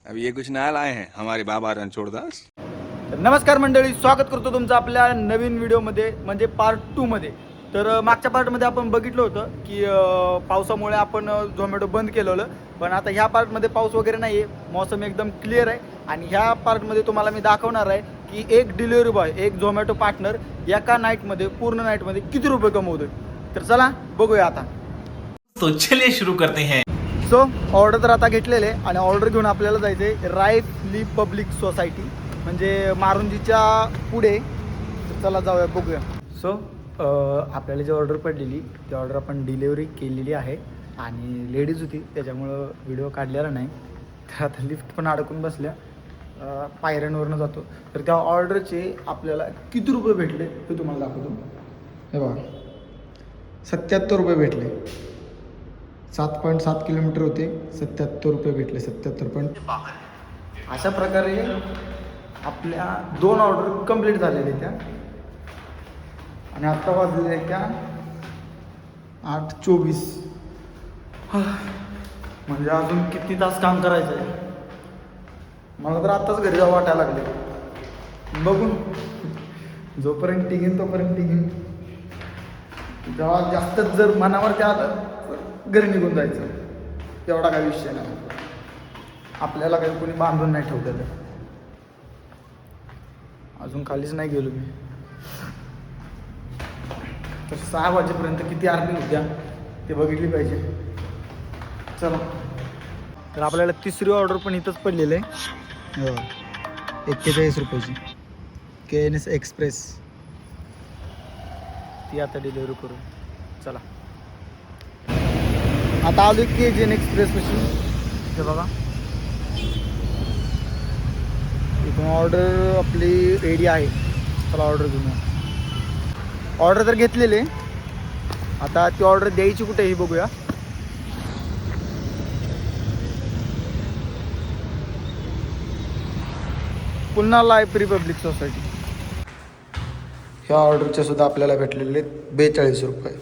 अब ये कुछ नया लाए हैं हमारे बाबा रणछोड़दास। तर नमस्कार मंडळी, स्वागत करतो तुमचं आपल्या नवीन व्हिडिओमध्ये म्हणजे पार्ट 2 मध्ये. तर मागच्या पार्टमध्ये आपण बघितलं होतं की पावसामुळे आपण झोमॅटो बंद केलेलं, पण आता ह्या पार्टमध्ये पाऊस वगैरे नाही आहे, मौसम एकदम क्लिअर आहे. आणि ह्या पार्टमध्ये तुम्हाला मी दाखवणार आहे की एक डिलिव्हरी बॉय, एक झोमॅटो पार्टनर एका नाईटमध्ये, पूर्ण नाईटमध्ये किती रुपये कमवतोय. तर चला बघूया आता. तो चलिए शुरू करते हैं. सो ऑर्डर तर आता घेतलेले आहे आणि ऑर्डर घेऊन आपल्याला जायचं आहे रायफली पब्लिक सोसायटी, म्हणजे मारुंजीच्या पुढे. तर चला जाऊया, बघूया. सो आपल्याला जी ऑर्डर पडलेली ती ऑर्डर आपण डिलेवरी केलेली आहे आणि लेडीज होती त्याच्यामुळं व्हिडिओ काढलेला नाही. तर आता लिफ्ट पण अडकून बसल्या, पायऱ्यांवरनं जातो. तर त्या ऑर्डरचे आपल्याला किती रुपये भेटले ते तुम्हाला दाखवतो. हे बघा, 77 रुपये भेटले. 7.7 किलोमीटर होते, 77 रुपये भेटले. 77. अशा प्रकारे आपल्या 2 ऑर्डर कंप्लीट झालेल्या त्या. आणि आत्ता वाजलेल्या त्या 8:24. म्हणजे अजून किती तास काम करायचं आहे. मला तर आत्ताच घरी जावं वाटायला लागले. बघून जोपर्यंत टिकेन तोपर्यंत टिकेन. जेव्हा जास्तच जर मनावरती आलं घरी निघून जायचं, एवढा काही विषय नाही. आपल्याला काही कोणी बांधून नाही ठेवलेलं. अजून खालीच नाही गेलो मी. तर 6 वाजेपर्यंत किती अर्निंग होत्या ते बघितली पाहिजे. चला, तर आपल्याला तिसरी ऑर्डर पण इथंच पडलेलं आहे. 41 रुपयाची KNS एक्सप्रेस. ती आता डिलिव्हरी करू. चला, आता आलो KGN एक्सप्रेसपाशी. हे बघा, इथून ऑर्डर आपली रेडी आहे. चला ऑर्डर घेऊन. ऑर्डर तर घेतलेले, आता ती ऑर्डर द्यायची कुठे ही बघूया. पुन्हा लायब्ररी पब्लिक सोसायटी. ह्या ऑर्डरचे सुद्धा आपल्याला भेटलेले 42 रुपये.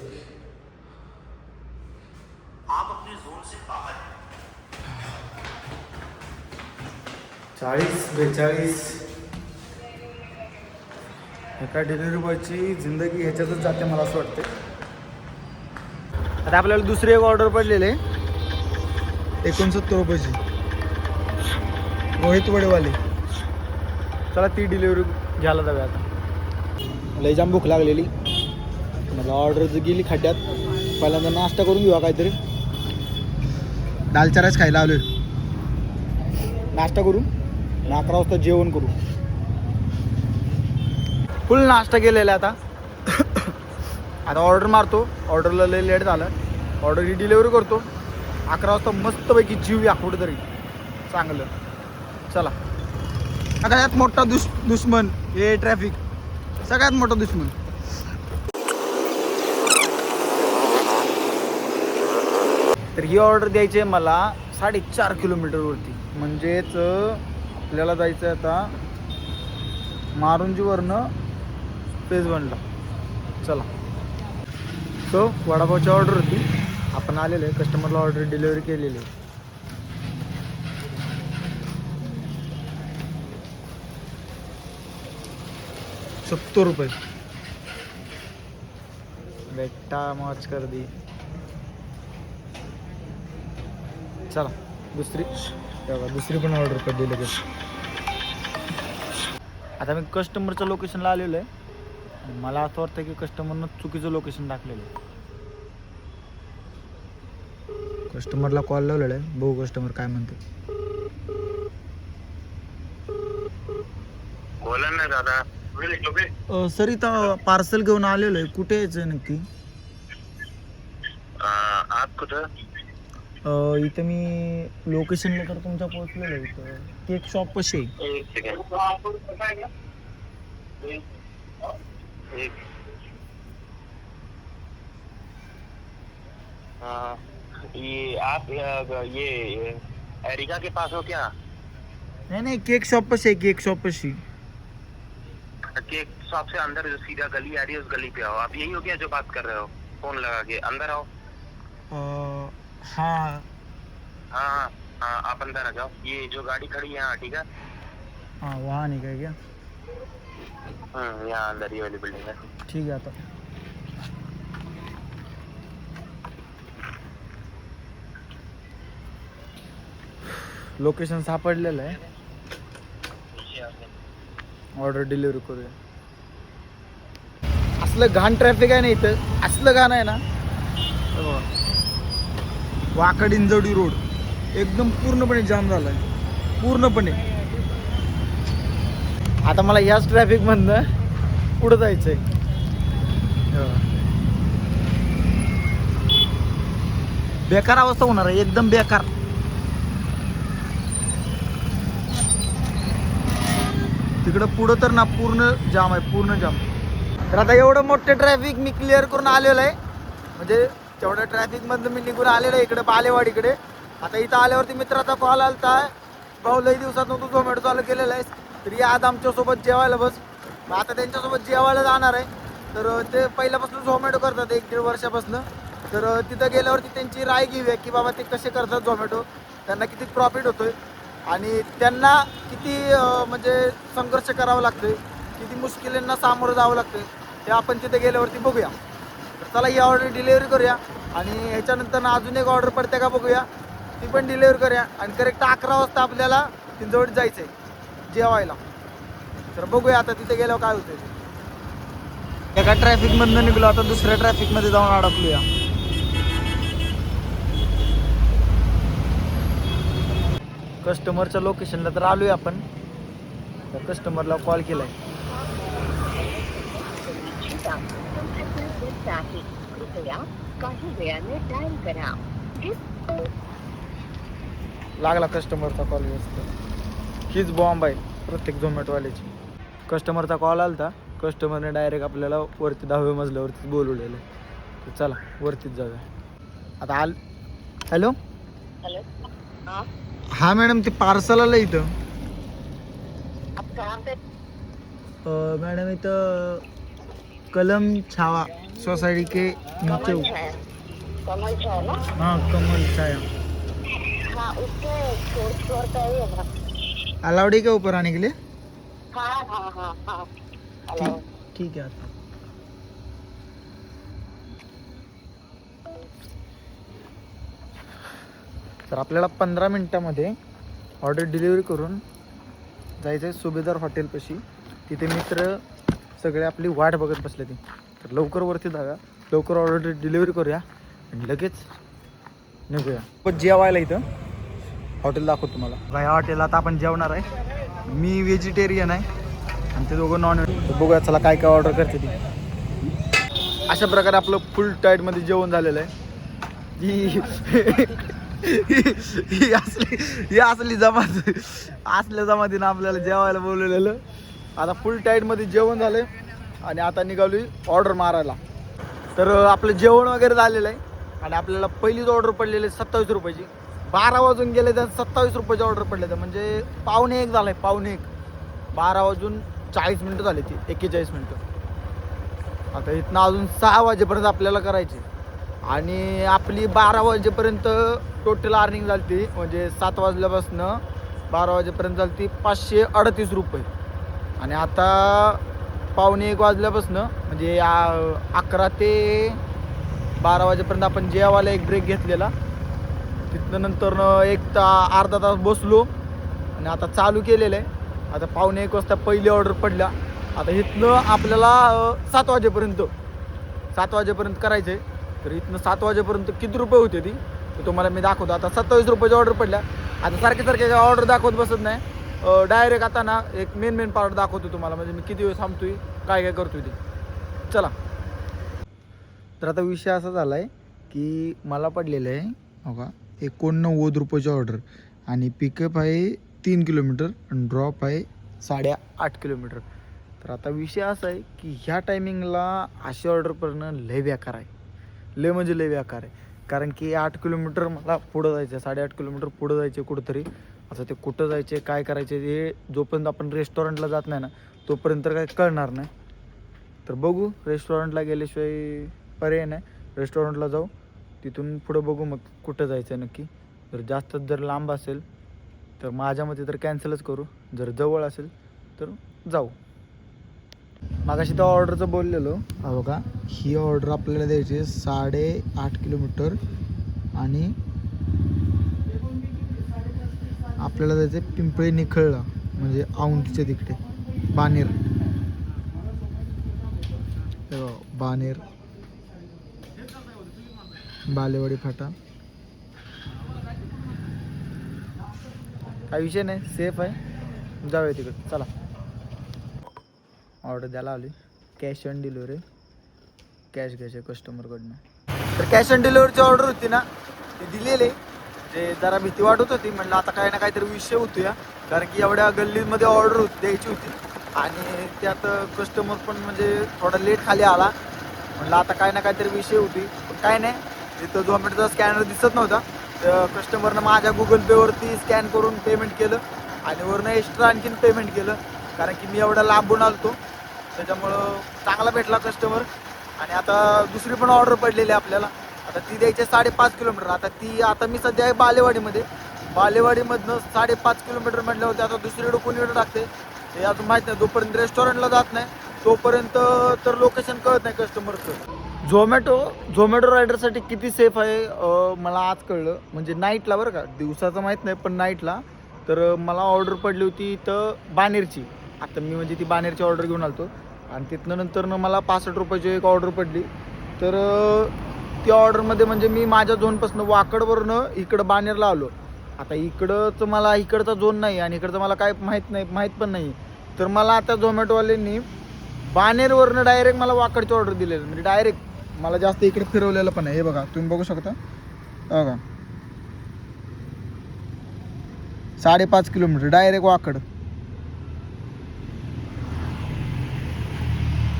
40-42. एका डिलिव्हरी बॉयची जिंदगी ह्याच्यातच जाते मला असं वाटते. आता आपल्याला दुसरी एक ऑर्डर पडलेले 69 रुपयाची, रोहित वडेवाले. चला ती डिलिव्हरी घ्यायला जाऊया. आता लई जाम भूक लागलेली, मला ऑर्डर जर गेली खड्ड्यात. पहिल्यांदा नाश्ता करून घेऊया काहीतरी. दाल चाराच खायला आलोय. नाश्ता करू, 11 वाजता जेवण करू. फुल नाश्ता केलेला आता. आता ऑर्डर मारतो. ऑर्डरला लय लेट झालं. ऑर्डर ही डिलिव्हरी करतो. 11 वाजता मस्तपैकी जीव या कुठेतरी चांगलं. चला, सगळ्यात मोठा दुश्मन हे ट्रॅफिक. सगळ्यात मोठा दुश्मन. तर ही ऑर्डर द्यायची आहे मला 4.5 किलोमीटरवरती. म्हणजेच आपल्याला जायचं आहे आता मारुंजीवरनं फेज 1ला. चला, सो वडापावची ऑर्डर होती, आपण आलेलो आहे. कस्टमरला ऑर्डर डिलिव्हरी केलेली आहे. ₹70 बेटा मौज कर दी. चला, दुसरी पण ऑर्डर पडली लगेच. आता मी कस्टमरच्या लोकेशनला आलेलो आहे. मला असं वाटतं की कस्टमरनं चुकीचं लोकेशन टाकलेलं आहे. कस्टमरला कॉल लावलेला आहे, बघू कस्टमर काय म्हणते. बोला ना दादा. सर, इथं पार्सल घेऊन आलेलो आहे. कुठे यायचं नक्की? आप कुठं? इथं मी लोकेशनला तर तुमच्या पोहोचलेलो आहे. इथं केक शॉप कशी आहे? एक सेकंड. ये आप ये एरिका के पास हो क्या? नाही, केक शॉप कशी आहे? केक शॉप कशी? केक शॉप से अंदर जो सीधा गली आ रही है उस गली पे आओ. आप यही हो क्या जो बात कर रहे हो? फोन लगा के अंदर आओ. हाँ. हाँ हाँ आप अंदर आ जाओ, ये जो गाड़ी खड़ी है यहाँ, ठीक है। हाँ वहाँ नहीं गए क्या? यहाँ अंदर ये वाली बिल्डिंग है। ठीक आहे आता लोकेशन सापडलेलं आहे. ऑर्डर डिलिव्हरी करूया. असलं घाण ट्रॅफिक आहे ना इथं, असलं घाण आहे ना. हे बघा. वाकड इंजवडी रोड एकदम पूर्णपणे जाम झालाय, पूर्णपणे. आता मला याच ट्रॅफिक मधनं पुढे जायचंय. बेकार अवस्था होणार आहे, एकदम बेकार. तिकडं पुढं तर ना पूर्ण जाम आहे, पूर्ण जाम. तर आता एवढं मोठं ट्रॅफिक मी क्लिअर करून आलेलो आहे. म्हणजे तेवढ्या ट्रॅफिक मधनं मी निघून आलेलो आहे इकडे बालेवाडीकडे. आता इथं आल्यावरती मित्राचा कॉल आलता, भाऊ लई दिवसात तू झोमॅटो चालू केलेला आहेस, तर या आज आमच्यासोबत जेवायला बस. मग आता त्यांच्यासोबत जेवायला जाणार आहे. तर ते पहिल्यापासून झोमॅटो करतात 1-1.5 वर्षापासून. तर तिथं गेल्यावरती त्यांची राय घेऊया की बाबा ते कसे करतात झोमॅटो, त्यांना किती प्रॉफिट होतोय आणि त्यांना किती म्हणजे संघर्ष करावा लागतोय, किती मुश्किलींना सामोरं जावं लागतंय, ते आपण तिथे गेल्यावरती बघूया. तर चला ही ऑर्डर डिलिव्हरी करूया आणि ह्याच्यानंतर अजून एक ऑर्डर पडते का बघूया, ती पण डिलिव्हरी करूया. आणि करेक्ट 11 वाजता आपल्याला तिंजवडीत जायचं आहे जेवायला. तर बघूया आता तिथे गेल्यावर काय होतंय. एका ट्रॅफिकमधनं निघलो, आता दुसऱ्या ट्रॅफिकमध्ये जाऊन अडकलूया. कस्टमरच्या लोकेशनला तर आलोय आपण. त्या कस्टमरला कॉल केलाय. लागला कस्टमरचा कॉल. हीच बॉम्ब आहे प्रत्येक झोमॅटोवाल्याची. कस्टमरचा कॉल आलता, कस्टमरने डायरेक्ट आपल्याला वरती 10व्या मजल्यावरतीच बोलवलेलं आहे. तर चला वरतीच जाऊया आता. हॅलो हेलो, हाँ हा मॅडम, ते पार्सल आलं इथं. आप कहाँ पे? मॅडम इथं कलम छावा सोसाइटी के नीचे. कमल छाया, कमल छाया ना? हाँ कमल छाया. हाँ उसके 4th फ्लोर पे ही है ना? अलाउड है क्या ऊपर आने के लिए? हाँ हाँ हाँ हाँ हेलो. ठीक है आता. तर आपल्याला 15 मिनिटामध्ये ऑर्डर डिलिव्हरी करून जायचं आहे सुभेदार हॉटेलपाशी. तिथे मित्र सगळे आपली वाट बघत बसले ते. तर लवकर वरती जाऊया, लवकर ऑर्डर डिलिव्हरी करूया आणि लगेच निघूया. पण जेवायला इथं हॉटेल दाखवतो तुम्हाला. या हॉटेलला आता आपण जेवणार आहे. मी व्हेजिटेरियन आहे आणि ते दोघं नॉन व्हेज. बघूया चला काय काय ऑर्डर करते ती. अशा प्रकारे आपलं फुल टाईटमध्ये जेवण झालेलं आहे. ही असली जमात, असल्या जमातीनं आपल्याला जेवायला बोलवलेलं. आता फुल टाईटमध्ये जेवण झालं आणि आता निघालोय ऑर्डर मारायला. तर आपलं जेवण वगैरे झालेलं आहे आणि आपल्याला पहिलीच ऑर्डर पडलेली आहे 27 रुपयाची. 12 वाजून गेले तर 27 रुपयाची ऑर्डर पडले तर म्हणजे 12:45 झालं आहे. 12:45. 12 वाजून 40 मिनटं झाली ती, 41 मिनटं. आता इथनं अजून 6 वाजेपर्यंत आपल्याला करायची आणि आपली 12 वाजेपर्यंत टोटल अर्निंग झाली ती. म्हणजे 7 वाजल्यापासून 12 वाजेपर्यंत झाली ती 538 रुपये. आणि आता 12:45 वाजल्यापासून म्हणजे 11 ते 12 वाजेपर्यंत आपण जेवायला एक ब्रेक घेतलेला. तिथनं नंतर अर्धा तास बसलो आणि आता चालू केलेलं आहे. आता 12:45 वाजता पहिली ऑर्डर पडल्या. आता इथनं आपल्याला 7 वाजेपर्यंत करायचं आहे. तर इथनं 7 वाजेपर्यंत किती रुपये होते ती तर तुम्हाला मी दाखवतो. आता 27 रुपयाची ऑर्डर पडल्या. आता सारखे ऑर्डर दाखवत बसत नाही, डायरेक्ट आता ना एक मेन पार्ट दाखवतो तुम्हाला. म्हणजे मी किती वेळ थांबतोय, काय काय करतोय ते. चला. तर आता विषय असा झाला आहे की मला पडलेलं आहे बघा 89 रुपयाची ऑर्डर आणि पिकअप आहे 3 किलोमीटर आणि ड्रॉप आहे 8.5 किलोमीटर. तर आता विषय असा आहे की ह्या टायमिंगला अशी ऑर्डर करणं लय बेकार आहे, लय म्हणजे लय बेकार आहे. कारण की 8 किलोमीटर मला पुढं जायचं आहे, 8.5 किलोमीटर पुढं जायचं आहे कुठंतरी. आता ते कुठं जायचे, काय करायचे, हे जोपर्यंत आपण रेस्टॉरंटला जात नाही ना तोपर्यंत काही कळणार नाही. तर बघू, रेस्टॉरंटला गेल्याशिवाय पर्याय नाही. रेस्टॉरंटला जाऊ, तिथून पुढं बघू मग कुठं जायचं आहे नक्की. जर जास्तच जर लांब असेल तर माझ्या मते तर कॅन्सलच करू, जर जवळ असेल तर जाऊ. मागाशी त्या ऑर्डरचं बोललेलो. हा बघा, ही ऑर्डर आपल्याला द्यायची आहे 8.5 किलोमीटर आणि आपल्याला जायचं आहे पिंपळे निखळला, म्हणजे औंधच्या तिकडे बानेर. बानेर, बालेवाडी फाटा. काही विषय नाही, सेफ आहे, जाऊया तिकडे. चला, ऑर्डर द्यायला आली. कॅश ऑन डिलिव्हरी, कॅश घ्यायचे कस्टमरकडनं. तर कॅश ऑन डिलिव्हरीची ऑर्डर होती ना, ती दिलेली. ते जरा भीती वाटत होती, म्हणलं आता काही ना काहीतरी विषय होतो या, कारण की एवढ्या गल्लीमध्ये ऑर्डर द्यायची होती आणि त्यात कस्टमर पण म्हणजे थोडा लेट खाली आला. म्हणलं आता काही ना काहीतरी विषय होती, पण काय नाही. तिथं झोमॅटोचा स्कॅनर दिसत नव्हता, तर कस्टमरनं माझ्या गुगल पेवरती स्कॅन करून पेमेंट केलं आणि वरनं एक्स्ट्रा आणखीन पेमेंट केलं, कारण की मी एवढा लांबून आलतो. त्याच्यामुळं चांगला भेटला कस्टमर. आणि आता दुसरी पण ऑर्डर पडलेली आहे आपल्याला. आता ती द्यायची 5.5 किलोमीटर. आता मी सध्या आहे बालेवाडीमध्ये. बालेवाडीमधनं 5.5 किलोमीटर म्हटल्यावरती आता दुसरीकडे कोणीकडे टाकते हे अजून माहीत नाही. जोपर्यंत रेस्टॉरंटला जात नाही तोपर्यंत तर लोकेशन कळत नाही कस्टमरचं. झोमॅटो रायडरसाठी किती सेफ आहे मला आज कळलं. म्हणजे नाईटला, बरं का, दिवसाचं माहीत नाही, पण नाईटला. तर मला ऑर्डर पडली होती तर बानेरची. आता मी म्हणजे ती बानेरची ऑर्डर घेऊन आलतो आणि तिथनं नंतरनं मला 65 रुपयाची एक ऑर्डर पडली. तर ती ऑर्डरमध्ये म्हणजे मी माझ्या झोनपासून वाकडवरनं इकडं बानेरला आलो. आता इकडंच मला इकडचा झोन नाही आणि इकडचं मला काय माहीत पण नाही. तर मला आता झोमॅटोवाल्यांनी बानेरवरनं डायरेक्ट मला वाकडची ऑर्डर दिलेली, म्हणजे डायरेक्ट मला जास्त इकडे फिरवलेलं पण आहे. हे बघा, तुम्ही बघू शकता. बघा, 5.5 किलोमीटर डायरेक्ट वाकड.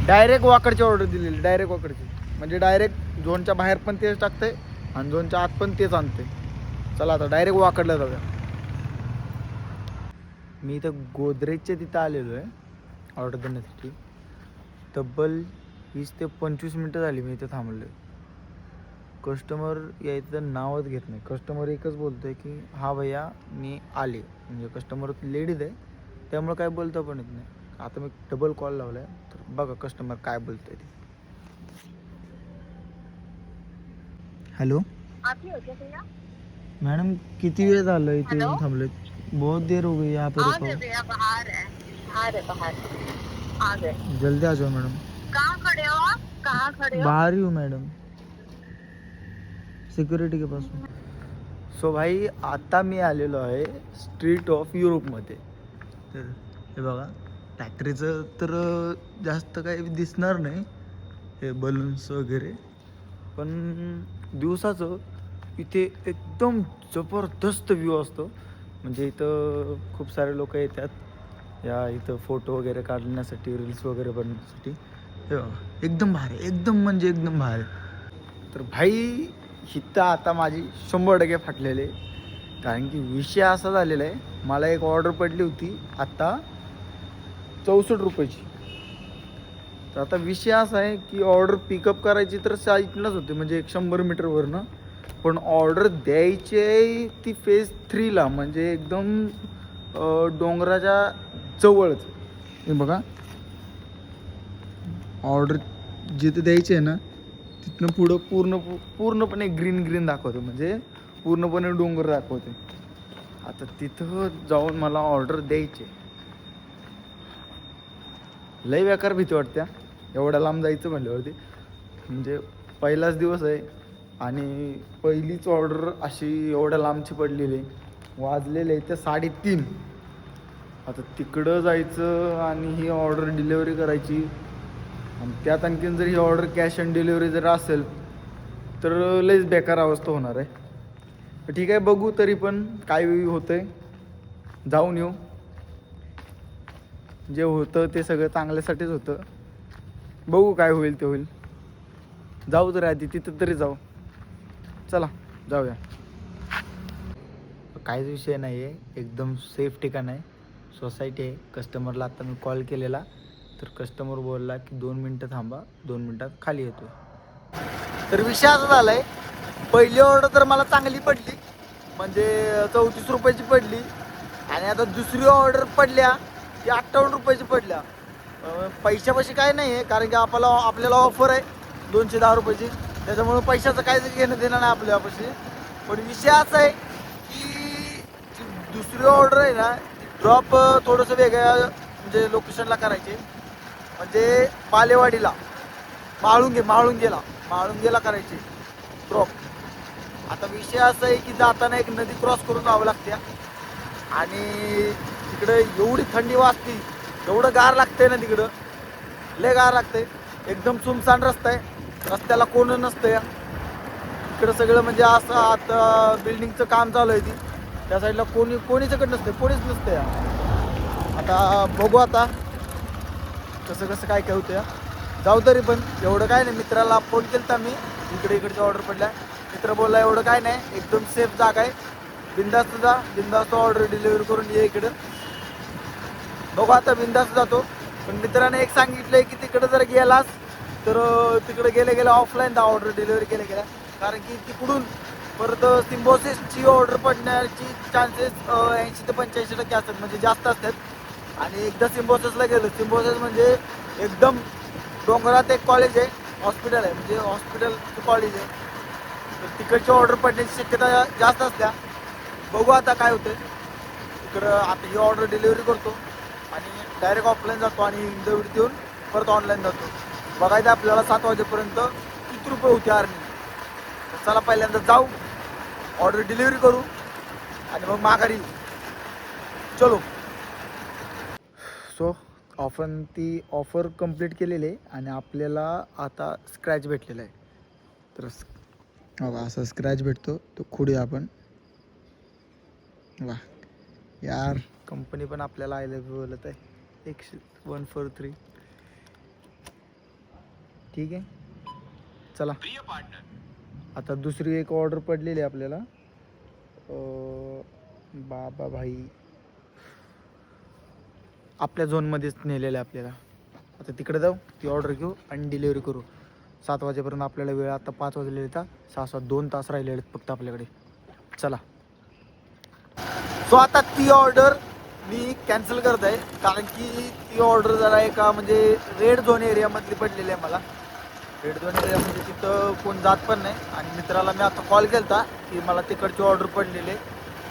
डायरेक्ट वाकडची ऑर्डर दिलेली, डायरेक्ट वाकडची. म्हणजे डायरेक्ट झोनच्या बाहेर पण तेच टाकते आणि झोनच्या आत पण तेच आणते. चला आता डायरेक्ट वाकडला जाऊया. मी इथं गोदरेजच्या तिथं आलेलो आहे ऑर्डर देण्यासाठी. तब्बल 20 ते 25 मिनटं झाली मी इथं थांबलो आहे. कस्टमर यायचं नावच घेत नाही. कस्टमर एकच बोलतो आहे की हा भैया मी आले. म्हणजे कस्टमर लेडीज आहे, त्यामुळे काय बोलता पण येत नाही. आता मी डबल कॉल लावला आहे, तर बघा कस्टमर काय बोलतोय ते. हॅलो मैडम, किती वेळ झालं इथे येऊन थांबले? बहुत देर हो गई यहाँ पे रुका हूँ. जल्दी आ जाओ मैडम. कहाँ खड़े हो आप? कहाँ खड़े हो? बाहर ही हूँ मैडम, सिक्युरिटी के पास हूँ. सो भाई, आता मी आलेलो आहे स्ट्रीट ऑफ युरोपमध्ये. तर हे बघा, फॅक्टरीचं तर जास्त काही दिसणार नाही, हे बलून्स वगैरे, पण दिवसाचं इथे एकदम जबरदस्त व्ह्यू असतो. म्हणजे इथं खूप सारे लोक येतात या इथं फोटो वगैरे काढण्यासाठी, रील्स वगैरे बनवण्यासाठी. हे बघा, एकदम भारी, एकदम म्हणजे एकदम भारी. तर भाई, हिथं आता माझी 100% फाटलेले, कारण की विषय असा झालेला आहे. मला एक ऑर्डर पडली होती आत्ता 64 रुपयाची. तर आता विषय असा आहे की ऑर्डर पिकअप करायची तर साईटलाच होते, म्हणजे 100 मीटरवरनं. पण ऑर्डर द्यायची आहे ती फेज 3ला, म्हणजे एकदम डोंगराच्या जवळच. हे बघा, ऑर्डर जिथे द्यायची आहे ना तिथनं पुढं पूर्णपणे ग्रीन दाखवते, म्हणजे पूर्णपणे डोंगर दाखवते. आता तिथं जाऊन मला ऑर्डर द्यायची. लय बेकार भीती वाटते एवढ्या लांब जायचं म्हटल्यावरती. म्हणजे पहिलाच दिवस आहे आणि पहिलीच ऑर्डर अशी एवढ्या लांबची पडलेली. वाजलेले आहे ते 3:30. आता तिकडं जायचं आणि ही ऑर्डर डिलेवरी करायची, आणि त्यात आणखीन जर ही ऑर्डर कॅश ऑन डिलिव्हरी जर असेल तर लयच बेकार अवस्था होणार आहे. ठीक आहे, बघू तरी पण काय होतंय, जाऊन येऊ. जे होतं ते सगळं चांगल्यासाठीच होतं. बघू काय होईल ते होईल. जाऊ तर आधी तिथं तरी जाऊ. चला जाऊया. काहीच विषय नाही आहे, एकदम सेफ ठिकाण आहे, सोसायटी आहे. कस्टमरला आता मी कॉल केलेला, तर कस्टमर बोलला की 2 मिनटं थांबा, 2 मिनटात खाली येतो. तर विषय असा झाला आहे, पहिली ऑर्डर तर मला चांगली पडली, म्हणजे 34 रुपयाची पडली. आणि आता दुसरी ऑर्डर पडल्या ती 58 रुपयाची पडल्या. पैशापाशी काय नाही आहे, कारण की आपल्याला ऑफर आहे 210 रुपयाची, त्याच्यामुळे पैशाचं काय घेणं देणं नाही आपल्यापाशी. पण विषय असा आहे की दुसरी ऑर्डर आहे ना, ड्रॉप थोडंसं वेगळ्या म्हणजे लोकेशनला करायचे, म्हणजे बालेवाडीला माळुंगेला करायचे ड्रॉप. आता विषय असा आहे की जाताना एक नदी क्रॉस करून जावं लागते आणि तिकडे एवढी थंडी वाजते, एवढं गार लागतंय ना तिकडं, लय गार लागतंय. एकदम सुमसान रस्ता आहे, रस्त्याला कोण नसतं. इकडं सगळं म्हणजे असं आता बिल्डिंगचं काम चालू आहे, त्या साईडला कोणीचकडे नसतं, कोणीच नसतं. आता बघू आता कसं काय होतं. जाऊ तरी पण एवढं काय नाही. मित्राला फोन केला मी, इकडच्या ऑर्डर पडल्या. मित्र बोलला एवढं काय नाही, एकदम सेफ जागा आहे, बिंदास्त ऑर्डर डिलिव्हरी करून ये इकडं. बघू आता बिंदास्त जातो. पण मित्राने एक सांगितलंय की तिकडं जर गेलास तर तिकडे गेल्या ऑफलाईन ऑर्डर डिलिव्हरी केल्या, कारण की तिकडून परत सिम्बॉसिसची ऑर्डर पडण्याची चान्सेस 80 ते 85% असतात, म्हणजे जास्त असतात. आणि एकदा सिम्बॉसिसला गेलो, सिम्बॉसिस म्हणजे एकदम डोंगरात एक कॉलेज आहे, हॉस्पिटल आहे, म्हणजे हॉस्पिटलचं कॉलेज आहे. तर तिकडची ऑर्डर पडण्याची शक्यता जास्त असत्या. बघू आता काय होतं. तिकडं आता ही ऑर्डर डिलिव्हरी करतो आणि डायरेक्ट ऑफलाईन जातो आणि डिलिव्हरी देऊन परत ऑनलाईन जातो. बघायचं आपल्याला 7 वाजेपर्यंत किती रुपये होते अर्निंग. तर चला पहिल्यांदा जाऊ, ऑर्डर डिलिव्हरी करू आणि मग माघारी येऊ. चलो. सो आपण ती ऑफर कंप्लीट केलेली आहे आणि आपल्याला आता स्क्रॅच भेटलेला आहे. तर असा स्क्रॅच भेटतो, तो खोडूया आपण. वा यार, कंपनी पण आपल्याला आय लव्ह यू बोलत आहे. 143 ठीक आहे. चला आता दुसरी एक ऑर्डर पडलेली आहे आपल्याला. बाबा भाई आपल्या झोनमध्येच नेलेलं आहे आपल्याला. आता तिकडे जाऊ, ती ऑर्डर घेऊ आणि डिलिव्हरी करू. 7 वाजेपर्यंत आपल्याला वेळ, आता 5 वाजलेले आहेत, 6 2 तास राहिलेले आहेत फक्त आपल्याकडे. चला. सो आता ती ऑर्डर मी कॅन्सल करत आहे, कारण की ती ऑर्डर जरा एका म्हणजे रेड झोन एरियामधली पडलेली आहे मला. रेड झोन एरिया म्हणजे तिथं कोण जात पण नाही. आणि मित्राला मी आता कॉल केला की मला तिकडची ऑर्डर पडलेली आहे.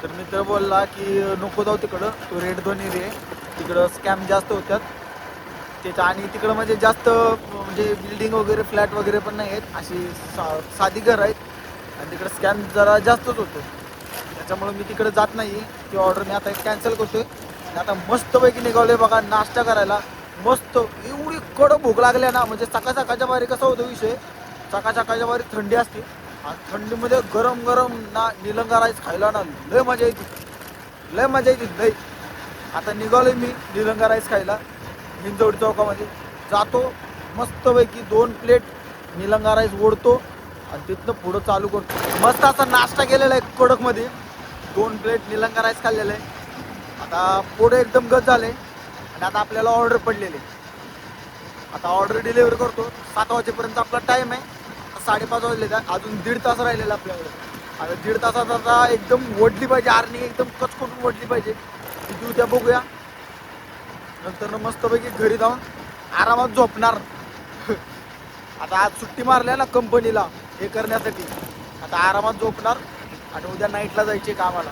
तर मित्र बोलला की नको जाऊ तिकडं, तो रेड झोन एरिया आहे, तिकडं स्कॅम जास्त होतात त्याच्या. आणि तिकडं म्हणजे जास्त म्हणजे बिल्डिंग वगैरे फ्लॅट वगैरे पण नाही आहेत, अशी साधी घर आहेत आणि तिकडं स्कॅम जरा जास्तच होतो. त्याच्यामुळे मी तिकडे जात नाही. ती ऑर्डर मी आता कॅन्सल करतोय. आणि आता मस्तपैकी निघालोय बघा नाश्ता करायला. मस्त एवढी कडक भूक लागल्या ना, म्हणजे सकाळच्या बाहेर कसा होतो विषय, सकाळच्या बाहेर थंडी असते आणि थंडीमध्ये गरम ना निलंगा राईस खायला ना लय मजा येते लय. आता निघालोय मी निलंगा राईस खायला. हिंजवडी चौकामध्ये जातो, मस्तपैकी 2 प्लेट निलंगा राईस ओढतो आणि तिथनं पुढं चालू करतो. मस्त असा नाश्ता केलेला आहे कडकमध्ये, 2 प्लेट निलंगा राईस खाल्लेला आहे. आता पुढे एकदम गज झाले आणि आता आपल्याला ऑर्डर पडलेले. आता ऑर्डर डिलिव्हरी करतो. 7 वाजेपर्यंत आपला टाईम आहे, 5:30 वाजले, अजून 1.5 तास राहिलेला आपल्याकडे. आता 1.5 तासात आता एकदम ओढली पाहिजे अर्निंग, एकदम कचकटून ओढली पाहिजे. किती उद्या बघूया. नंतर मस्तपैकी घरी जाऊन आरामात झोपणार. आता आज सुट्टी मारल्या ना कंपनीला हे करण्यासाठी, आता आरामात झोपणार आणि उद्या नाईटला जायचे कामाला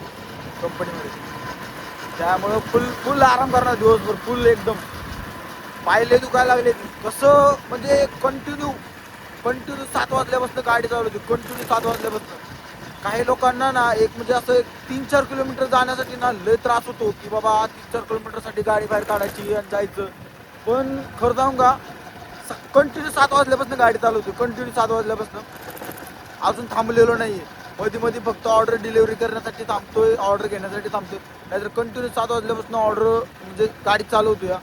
कंपनीमध्ये. त्यामुळं फुल आराम करणार दिवसभर, फुल एकदम. पायले दुखायला लागले कसं, म्हणजे कंटिन्यू 7 वाजल्यापासून गाडी चालवते, कंटिन्यू 7 वाजल्यापासून. काही लोकांना ना एक म्हणजे असं 3-4 किलोमीटर जाण्यासाठी ना लय त्रास होतो की बाबा 3-4 किलोमीटरसाठी गाडी बाहेर काढायची आणि जायचं. पण खरं जाऊन का कंटिन्यू 7 वाजल्यापासून गाडी चालवतो, कंटिन्यू 7 वाजल्यापासून. अजून थांबलेलो नाही आहे, मध्ये फक्त ऑर्डर डिलिव्हरी करण्यासाठी थांबतोय, ऑर्डर घेण्यासाठी थांबतोय. नाहीतर कंटिन्यू 7 वाजल्यापासून ऑर्डर म्हणजे गाडी चालवतो या.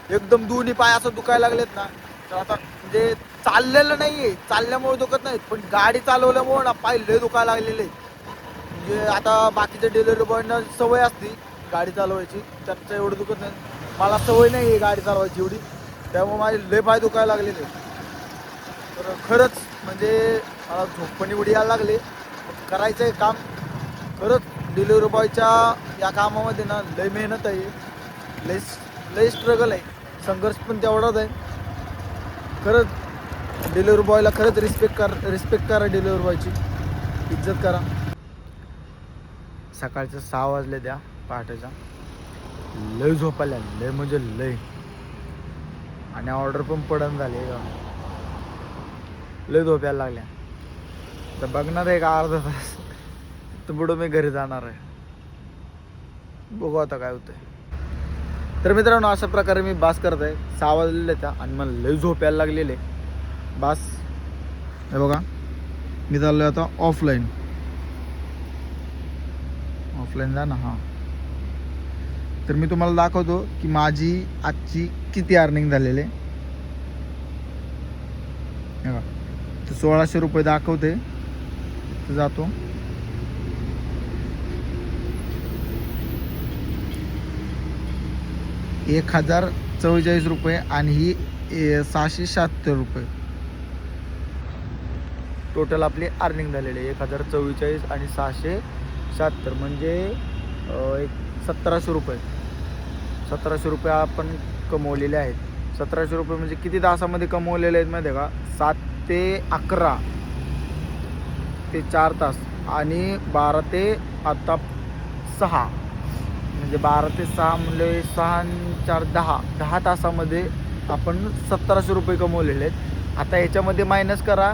एकदम दोन्ही पाय असं दुखायला लागलेत ना. तर आता म्हणजे चाललेलं नाही आहे, चालल्यामुळे दुखत नाहीत, पण गाडी चालवल्यामुळे ना पाय लय दुखायला लागलेले. म्हणजे आता बाकीच्या डिलिव्हरी बॉयना सवय असते गाडी चालवायची, त्यांचं एवढं दुखत नाही. मला सवय नाही आहे गाडी चालवायची एवढी, त्यामुळे माझे लय पाय दुखायला लागलेले. तर खरंच म्हणजे मला झोपणी उडी यायला लागले. करायचं आहे काम, खरंच डिलिव्हरी बॉयच्या या कामामध्ये ना लय मेहनत आहे, लय स्ट्रगल आहे, संघर्ष पण तेवढाच आहे. खरंच डिलिव्हरी बॉयला खरंच रिस्पेक्ट करा, डिलिव्हरी बॉयची इज्जत करा. सकाळचं 6 वाजले त्या पहाटेचा, लय झोपायला लय म्हणजे लय, आणि ऑर्डर पण पडन झाले, लय झोपायला लागल्या. तर बघणार आहे का अर्धा तास तर पुढं मी घरी जाणार आहे. बघू आता काय होतंय. तर मित्रांनो अशा प्रकारे मी बास करत आहे. 6 वाजलेले त्या आणि मला लय झोपायला लागलेले. बास हे बघा मी चाललोय आता ऑफलाईन जा ना. हां तर मी तुम्हाला दाखवतो की माझी आजची किती अर्निंग झालेले. हे बघा तर 1600 रुपये दाखवते. तर जातो. ₹1044 आणि ही 676 रुपये टोटल आपली अर्निंग झालेली. 1044 आणि 676 म्हणजे एक 1700 रुपये. 1700 रुपये आपण कमवलेले आहेत. 1700 रुपये म्हणजे किती तासामध्ये कमवलेले आहेत माहिती आहे का? 7 ते 11 ते 4 तास आणि 12 ते आता 6 म्हणजे 12 ते 6 म्हणजे 6 आणि 4 10 तासामध्ये आपण 1700 रुपये कमवलेले आहेत. आता ह्याच्यामध्ये मायनस करा,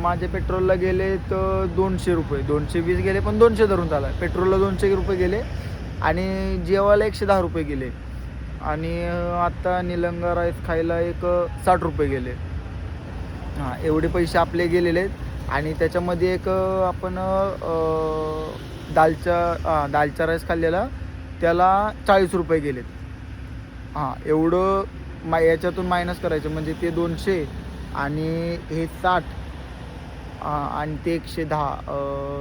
माझे पेट्रोलला गेले तर 200 रुपये, 220 गेले पण 200 धरून चाला. पेट्रोलला 200 रुपये गेले आणि जेवायला 110 रुपये गेले आणि आत्ता निलंगा राईस खायला एक 60 रुपये गेले. हां एवढे पैसे आपले गेलेले आहेत. आणि त्याच्यामध्ये एक आपण दालचा राईस खाल्लेला त्याला 40 रुपये गेलेत. हां एवढं याच्यातून मायनस करायचं म्हणजे ते 200 आणि हे 60 आणि ते 110,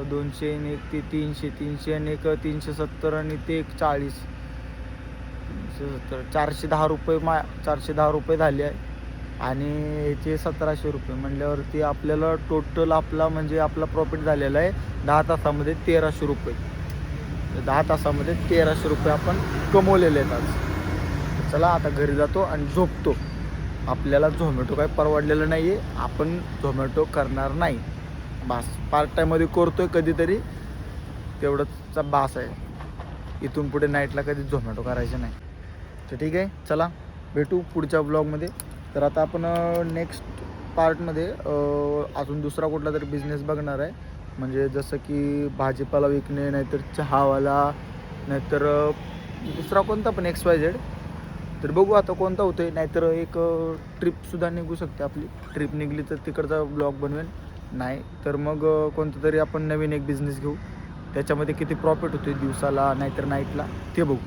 200 आणि एक ते 300 आणि एक 370 आणि ते एक 40, 370, 410 रुपये 410 रुपये झाले आहे. आणि याचे 1700 रुपये म्हणल्यावरती आपल्याला टोटल आपला म्हणजे आपला प्रॉफिट झालेला आहे 10 तासामध्ये 1300 रुपये. 10 तासामध्ये 1300 रुपये आपण कमवलेले आहेत आज. चला आता घरी जातो आणि झोपतो. आपल्याला झोमॅटो काय परवडलेलं नाही आहे, आपण झोमॅटो करणार नाही. बास पार्ट टाईममध्ये करतो आहे कधीतरी, तेवढंच बास आहे. इथून पुढे नाईटला कधीच झोमॅटो करायचं नाही. तर ठीक आहे चला भेटू पुढच्या ब्लॉगमध्ये. तर आता आपण नेक्स्ट पार्टमध्ये अजून दुसरा कुठला तरी बिझनेस बघणार आहे. म्हणजे जसं की भाजीपाला विकणे, नाहीतर चहावाला, नाहीतर दुसरा कोणता पण XYZ. तर बघू आता कोणता होतं आहे. नाहीतर एक ट्रिपसुद्धा निघू शकते आपली. ट्रिप निघली तर तिकडचा ब्लॉग बनवेन, नाही तर मग कोणतं तरी आपण नवीन एक बिझनेस घेऊ. त्याच्यामध्ये किती प्रॉफिट होते दिवसाला नाहीतर नाईटला ते बघू.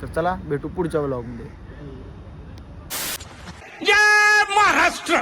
तर चला भेटू पुढच्या ब्लॉगमध्ये. जय महाराष्ट्र.